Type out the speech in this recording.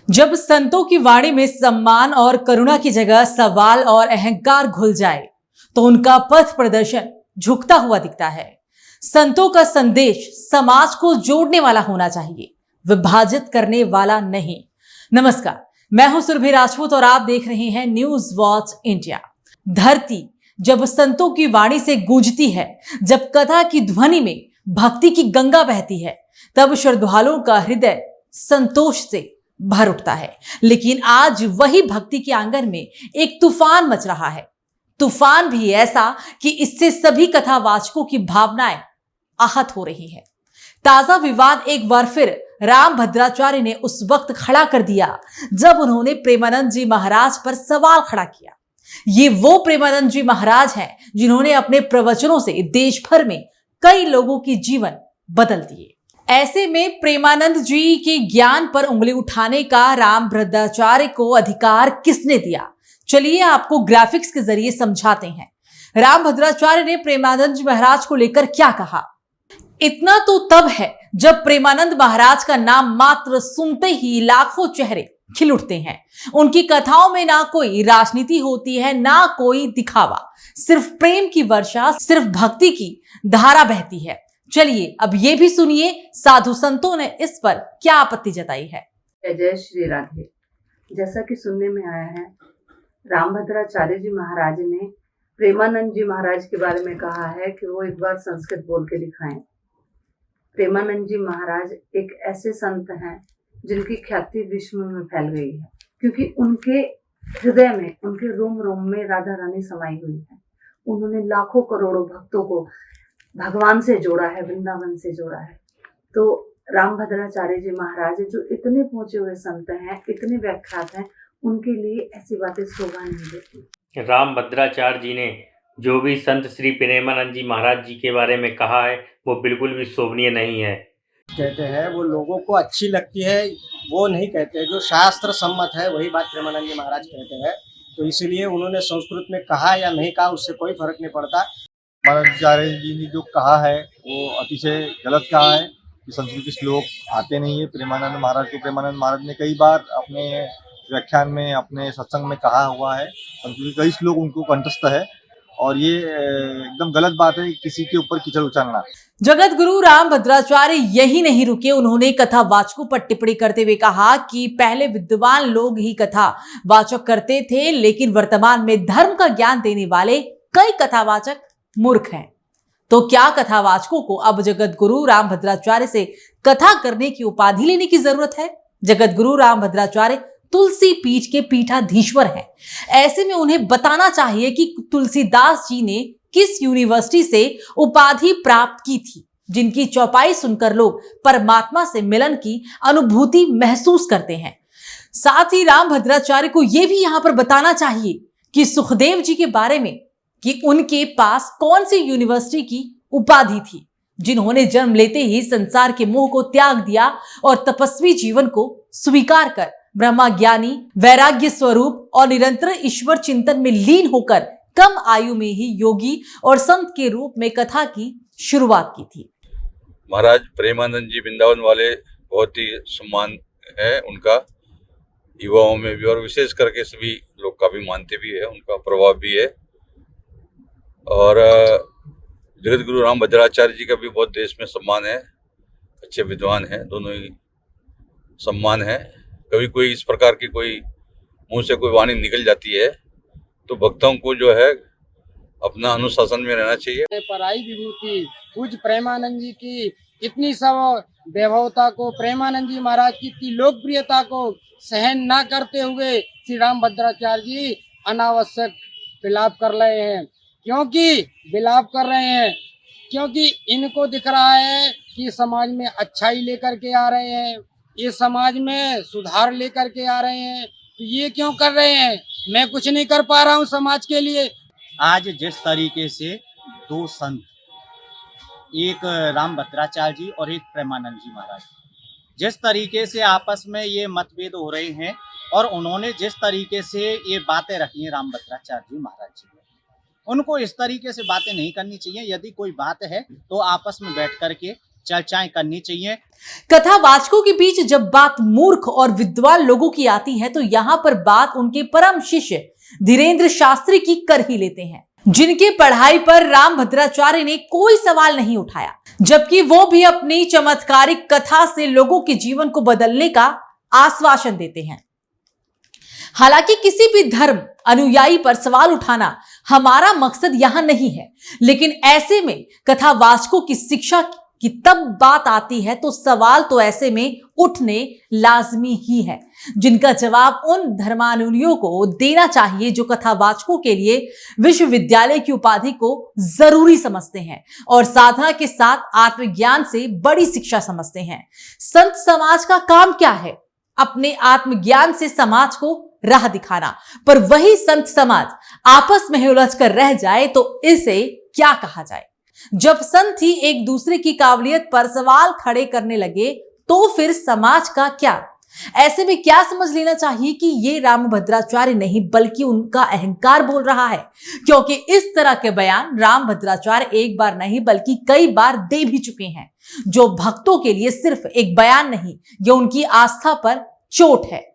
जब संतों की वाणी में सम्मान और करुणा की जगह सवाल और अहंकार घुल जाए तो उनका पथ प्रदर्शन झुकता हुआ दिखता है। संतों का संदेश समाज को जोड़ने वाला होना चाहिए, विभाजित करने वाला नहीं। नमस्कार, मैं हूं सुरभि राजपूत और आप देख रहे हैं न्यूज वॉच इंडिया। धरती जब संतों की वाणी से गूंजती है, जब कथा की ध्वनि में भक्ति की गंगा बहती है, तब श्रद्धालुओं का हृदय संतोष से भर उठता है। लेकिन आज वही भक्ति के आंगन में एक तूफान मच रहा है। तूफान भी ऐसा कि इससे सभी कथावाचकों की भावनाएं आहत हो रही है। ताजा विवाद एक बार फिर राम भद्राचार्य ने उस वक्त खड़ा कर दिया जब उन्होंने प्रेमानंद जी महाराज पर सवाल खड़ा किया। ये वो प्रेमानंद जी महाराज हैं जिन्होंने अपने प्रवचनों से देश भर में कई लोगों की जीवन बदल दिए। ऐसे में प्रेमानंद जी के ज्ञान पर उंगली उठाने का राम भद्राचार्य को अधिकार किसने दिया? चलिए आपको ग्राफिक्स के जरिए समझाते हैं। राम भद्राचार्य ने प्रेमानंद जी महाराज को लेकर क्या कहा। इतना तो तब है जब प्रेमानंद महाराज का नाम मात्र सुनते ही लाखों चेहरे खिल उठते हैं। उनकी कथाओं में ना कोई राजनीति होती है, ना कोई दिखावा, सिर्फ प्रेम की वर्षा, सिर्फ भक्ति की धारा बहती है। चलिए अब ये भी सुनिए साधु संतों ने इस पर क्या आपत्ति जताई है। जय श्री राधे। जैसा कि सुनने में आया है, रामभद्राचार्य जी महाराज ने प्रेमानंद जी महाराज के बारे में कहा है कि वो एक बार संस्कृत बोल के दिखाएं। प्रेमानंद जी महाराज एक ऐसे संत हैं जिनकी ख्याति विश्व में फैल गई है, क्योंकि उनके हृदय में, उनके रोम रोम में राधा रानी समाई हुई है। उन्होंने लाखों करोड़ों भक्तों को भगवान से जोड़ा है, वृंदावन से जोड़ा है। तो राम भद्राचार्य जी महाराज जो इतने पहुंचे हुए संत हैं, इतने व्याख्यात हैं, उनके लिए ऐसी बातें शोभा नहीं देती। राम भद्राचार्य जी ने जो भी संत श्री प्रेमानंद जी महाराज जी के बारे में कहा है वो बिल्कुल भी शोभनीय नहीं है। कहते हैं वो लोगों को अच्छी लगती है, वो नहीं कहते। जो शास्त्र सम्मत है वही बात प्रेमानंद जी महाराज कहते हैं। तो इसीलिए उन्होंने संस्कृत में कहा या नहीं कहा उससे कोई फर्क नहीं पड़ता। प्रेमानंदाचार्य जी ने जो कहा है वो अतिशय गलत कहा है कि संस्कृत के श्लोक आते नहीं है प्रेमानंद महाराज को। प्रेमानंद महाराज ने कई बार अपने व्याख्यान में, अपने सत्संग में कहा हुआ है, संस्कृत के कई श्लोक उनको कंठस्थ है और ये एकदम गलत बात है किसी के ऊपर कीचड़ उछालना। जगत गुरु राम भद्राचार्य यही नहीं रुके, उन्होंने कथावाचकों पर टिप्पणी करते हुए कहा कि पहले विद्वान लोग ही कथा वाचक करते थे, लेकिन वर्तमान में धर्म का ज्ञान देने वाले कई कथावाचक मूर्ख हैं। तो क्या कथावाचकों को अब जगत गुरु राम भद्राचार्य से कथा करने की उपाधि लेने की जरूरत है? जगत गुरु राम भद्राचार्य तुलसी पीठ के पीठाधीश्वर हैं। ऐसे में उन्हें बताना चाहिए कि तुलसीदास जी ने किस यूनिवर्सिटी से उपाधि प्राप्त की थी, जिनकी चौपाई सुनकर लोग परमात्मा से मिलन की अनुभूति महसूस करते हैं। साथ ही राम भद्राचार्य को यह भी यहां पर बताना चाहिए कि सुखदेव जी के बारे में कि उनके पास कौन सी यूनिवर्सिटी की उपाधि थी, जिन्होंने जन्म लेते ही संसार के मोह को त्याग दिया और तपस्वी जीवन को स्वीकार कर ब्रह्मा ज्ञानी, वैराग्य स्वरूप और निरंतर ईश्वर चिंतन में लीन होकर कम आयु में ही योगी और संत के रूप में कथा की शुरुआत की थी। महाराज प्रेमानंद जी वृंदावन वाले बहुत ही सम्मान है उनका, युवाओं में भी और विशेष करके सभी लोग काफी मानते भी है, उनका प्रभाव भी है। और जगत गुरु राम भद्राचार्य जी का भी बहुत देश में सम्मान है, अच्छे विद्वान हैं, दोनों ही सम्मान है। कभी कोई इस प्रकार की कोई मुंह से कोई वाणी निकल जाती है तो भक्तों को जो है अपना अनुशासन में रहना चाहिए। पराई विभूति पूज्य प्रेमानंद जी की इतनी सब वैभवता को, प्रेमानंद जी महाराज की इतनी लोकप्रियता को सहन ना करते हुए श्री राम भद्राचार्य जी अनावश्यक विलाप कर रहे हैं। विलाप कर रहे हैं क्योंकि इनको दिख रहा है कि समाज में अच्छाई लेकर के आ रहे हैं, ये समाज में सुधार लेकर के आ रहे हैं। तो ये क्यों कर रहे हैं? मैं कुछ नहीं कर पा रहा हूँ समाज के लिए। आज जिस तरीके से दो संत, एक राम भद्राचार्य जी और एक प्रेमानंद जी महाराज, जिस तरीके से आपस में ये मतभेद हो रहे हैं और उन्होंने जिस तरीके से ये बातें रखी हैं राम भद्राचार्य जी महाराज जी, उनको इस तरीके से बातें नहीं करनी चाहिए। यदि कोई बात है तो आपस में बैठ करके चर्चाएं करनी चाहिए। कथावाचकों के बीच जब बात मूर्ख और विद्वान लोगों की आती है तो यहां पर बात उनके परम शिष्य धीरेन्द्र शास्त्री की कर ही लेते हैं, जिनके पढ़ाई पर रामभद्राचार्य ने कोई सवाल नहीं उठाया, जबकि वो भी अपनी चमत्कारिक कथा से लोगों के जीवन को बदलने का आश्वासन देते हैं। हालांकि किसी भी धर्म अनुयायी पर सवाल उठाना हमारा मकसद यहां नहीं है, लेकिन ऐसे में कथावाचकों की शिक्षा की तब बात आती है तो सवाल तो ऐसे में उठने लाजमी ही है, जिनका जवाब उन धर्मानुयायियों को देना चाहिए जो कथावाचकों के लिए विश्वविद्यालय की उपाधि को जरूरी समझते हैं और साधना के साथ आत्मज्ञान से बड़ी शिक्षा समझते हैं। संत समाज का काम क्या है? अपने आत्मज्ञान से समाज को राह दिखाना, पर वही संत समाज आपस में उलझ कर रह जाए तो इसे क्या कहा जाए? जब संत ही एक दूसरे की काबिलियत पर सवाल खड़े करने लगे तो फिर समाज का क्या? ऐसे में क्या समझ लेना चाहिए कि ये रामभद्राचार्य नहीं बल्कि उनका अहंकार बोल रहा है, क्योंकि इस तरह के बयान रामभद्राचार्य एक बार नहीं बल्कि कई बार दे भी चुके हैं, जो भक्तों के लिए सिर्फ एक बयान नहीं, ये उनकी आस्था पर चोट है।